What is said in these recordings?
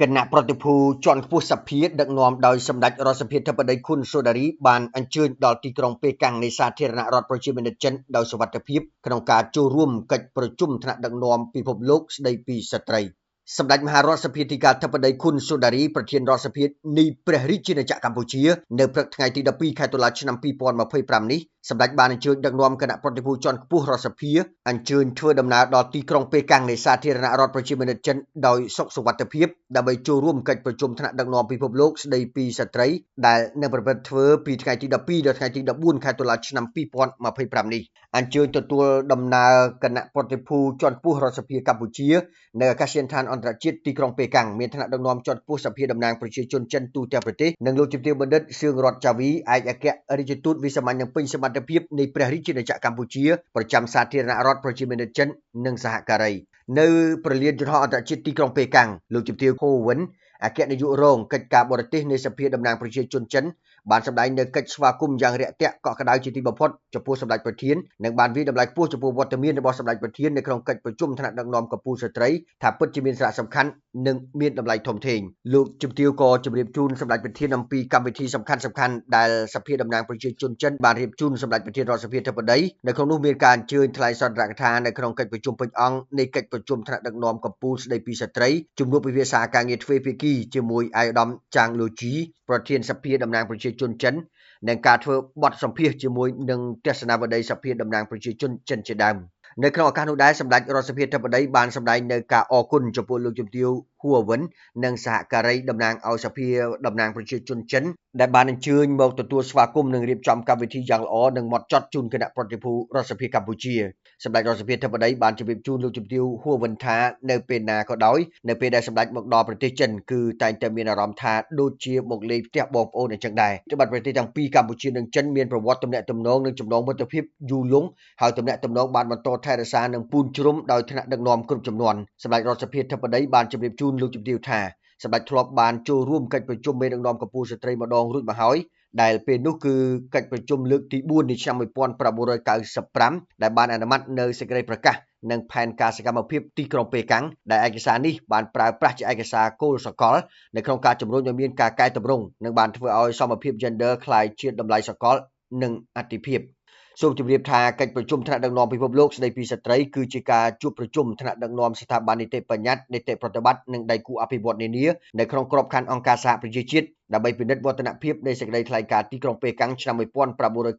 គណៈប្រតិភូជាន់ខ្ពស់សភាដឹកនាំដោយសម្ដេចរដ្ឋសភាធិបតីខុនសូដារីបានអញ្ជើញដល់ទីក្រុងប៉េកាំងនៃសាធារណរដ្ឋប្រជាមានិតចិនដោយសុវត្ថិភាពក្នុងការចូលរួមកិច្ចប្រជុំថ្នាក់ដឹកនាំពិភពលោកស្ដីពីស្ត្រីសម្ដេចមហារដ្ឋសភាធិការធិបតីខុនសូដារីប្រធានរដ្ឋសភានៃព្រះរាជាណាចក្រកម្ពុជានៅព្រឹកថ្ងៃទី12ខែតុលាឆ្នាំ2025នេះសម្ដេចបានអញ្ជើញដឹកនាំគណៈប្រតិភូជាន់ខ្ពស់រដ្ឋសភាអញ្ជើញធ្វើដំណើរដល់ទីក្រុងប៉េកាំងនៃសាធារណរដ្ឋប្រជាមានិតចិនដោយសុខសុវត្ថិភាពដើម្បីចូលរួមកិច្ចប្រជុំថ្នាក់ដឹកនាំពិភពលោកស្ដីពីស្ត្រីដែលនឹងប្រព្រឹត្តធ្វើពីថ្ងៃទី12ដល់ថ្ងៃទី14ខែតុលាឆ្នាំ2025នេះអញ្ជើញទទួលដំណើរគណៈប្រតិភូជាន់ខ្ពស់រដ្ឋសភាកម្ពុជានៅអាកាសយានដ្ឋានអន្តរជាតិទីក្រុងប៉េកាំងមានថ្នាក់ដឹកនាំជាន់ខ្ពស់សភាតំណាងប្រជាជនចិនទូទាំងប្រទេសនិងលោកជំទាវបណ្ឌិតសឿងរតចាវីឯកអគ្គរដ្ឋទូតវិសាមញ្ញនិងពេញសមត្ថភាពនៃព្រះរាជាណាចក្រកម្ពុជាប្រចាំសាធារណរដ្ឋប្រជាមានិតចិននិងសហការីនៅប្រលានយន្តហោះអន្តរជាតិទីក្រុងប៉េកាំងលោកជំទាវហូវិនអគ្គនាយករងកិច្ចការបរទេសនៃសភាតំណាងប្រជាជនចិនបានសម្ដែងនៅកិច្ចស្វាគមន៍យ៉ាងរាក់ទាក់កក់ក្ដៅជាទីបំផុតចំពោះសម្ដេចប្រធាននិងបានវិយតម្លៃខ្ពស់ចំពោះវត្តមានរបស់សម្ដេចប្រធាននៅក្នុងកិច្ចប្រជុំថ្នាក់ដឹកនាំកម្ពុជាស្ត្រីថាពិតជាមានសារៈសំខាន់និងមានតម្លៃធំធេងលោកជំទាវក៏ជម្រាបជូនសម្ដេចប្រធានអំពីកម្មវិធីសំខាន់ៗដែលសភាតំណាងប្រជាជនចិនបានរៀបជូនសម្ដេចប្រធានរដ្ឋសភាធិបតីនៅក្នុងនោះមានការអញ្ជើញថ្លែងសន្ទរកថានៅក្នុងកិច្ចប្រជុំពេញអង្គនៃកិច្ចប្រជុំថ្នាក់ដឹកនាំកម្ពុជាស្ដីពីស្ត្រីជំនួបពិភាក្សាការងារទ្វេភាគីជាមួយឯកឧត្តមចាងលូជីប្រធានសភាតំណាងប្រជាជនចិននិងការធ្វើបទសម្ភាសន៍ជាមួយនឹងទស្សនាវដ្តីសភាតំណាងប្រជាជនចិនជាដើមនៅក្នុងឱកាសនោះដែរសម្ដេចរដ្ឋសភាធិបតីបានសម្ដែងនៅការអរគុណចំពោះលោកជំទាវហួវិននិងសហការីតំណាងឲ្យសភាតំណាងប្រជាជនចិនដែលបានអញ្ជើញមកទទួលស្វាគមន៍និងរៀបចំកម្មវិធីយ៉ាងល្អនិងហ្មត់ចត់ជូនគណៈប្រតិភូរដ្ឋសភាកម្ពុជាសម្ដេចរដ្ឋសភាធិបតីបានជម្រាបជូនលោកជំទាវហួវិនថានៅពេលណាក៏ដោយនៅពេលដែលសម្ដេចមកដល់ប្រទេសចិនគឺតែងតែមានអារម្មណ៍ថាដូចជាមកលេងផ្ទះបងប្អូនអញ្ចឹងដែរត្បិតប្រទេសទាំងពីរកម្ពុជានិងចិនមានប្រវត្តិទំនាក់ទំនងនិងចំណងមិត្តភាពយូរលង់ហើយទំនាក់ទំនងបានបន្តថែរក្សានិងពូនជ្រុំដោយថ្នាក់ដឹកនាំគ្រប់ជំនាន់សម្ដេចរដ្ឋសភាធិបតីបានជម្រាបជូនលោកជំទាវថាសម្ដេចធ្លាប់បានចូលរួមកិច្ចប្រជុំមេដឹកនាំកម្ពុជាស្ត្រីម្ដងរួចមកហើយដែលពេលនោះគឺកិច្ចប្រជុំលើកទី4នៃឆ្នាំ1995ដែលបានអនុម័តនៅសេចក្តីប្រកាសនិងផែនការសកម្មភាពទីក្រុងប៉េកាំងដែលឯកសារនេះបានប្រើប្រាស់ជាឯកសារគោលសកលនៅក្នុងការជំរុញឲ្យមានការកែតម្រង់និងបានធ្វើឲ្យសមភាព gender ក្លាយជាតម្លៃសកលនិងអតិភិបសូមជម្រាបថាកិច្ចប្រជុំថ្នាក់ដឹកនាំពិភពលោកស្ដីពីស្ត្រីគឺជាការជួបប្រជុំថ្នាក់ដឹកនាំស្ថាប័ននីតិបញ្ញត្តិនីតិប្រតិបត្តិនិងដៃគូអភិវឌ្ឍន៍នានានៅក្នុងក្របខ័ណ្ឌអង្គការសហប្រជាជាតិដើម្បីពិនិត្យវឌ្ឍនភាពនៃសេចក្តីថ្លែងការណ៍ទីក្រុងប៉េកាំងឆ្នាំ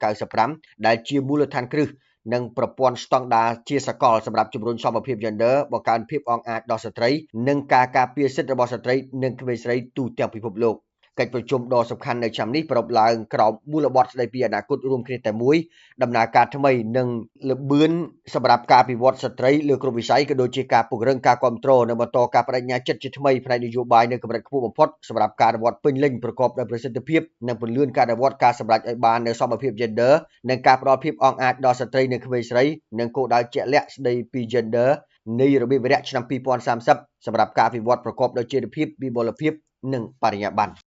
1995ដែលជាមូលដ្ឋានគ្រឹះនិងប្រព័ន្ធស្តង់ដារជាសកលសម្រាប់ជំរុញសមភាព gender បង្កើនភាពអង់អាចដល់ស្ត្រីនិងការការពារសិទ្ធិរបស់ស្ត្រីនិងក្មេងស្រីទូទាំងពិភពលោកកិច្ចប្រជុំដ៏សំខាន់នៅឆ្នាំនេះប្រារព្ធឡើងក្រោមមូលបត្រស្ដីពីអនាគតរួមគ្នាតែមួយដំណើរការថ្មីនិងល្បឿនសម្រាប់ការអភិវឌ្ឍស្ត្រីលើគ្រប់វិស័យក៏ដូចជាការពង្រឹងការគាំទ្រនិងបន្តការបដិញ្ញាចិត្តជាថ្មីផ្នែកនយោបាយនៅកម្រិតខ្ពស់បំផុតសម្រាប់ការអនុវត្តពេញលេញប្រកបដោយប្រសិទ្ធភាពនិងពន្លឿនការអនុវត្តការសម្រេចឲ្យបាននូវសមភាព gender និងការផ្ដល់ភាពអង់អាចដល់ស្ត្រីនិងក្មេងស្រីនិងគោលដៅជាក់លាក់ស្ដីពី gender នៃរបៀបវារៈឆ្នាំ2030សម្រាប់ការអភិវឌ្ឍប្រកបដោយចីរភាពវិបុលភាពនិងបរិញ្ញាប័ន្ន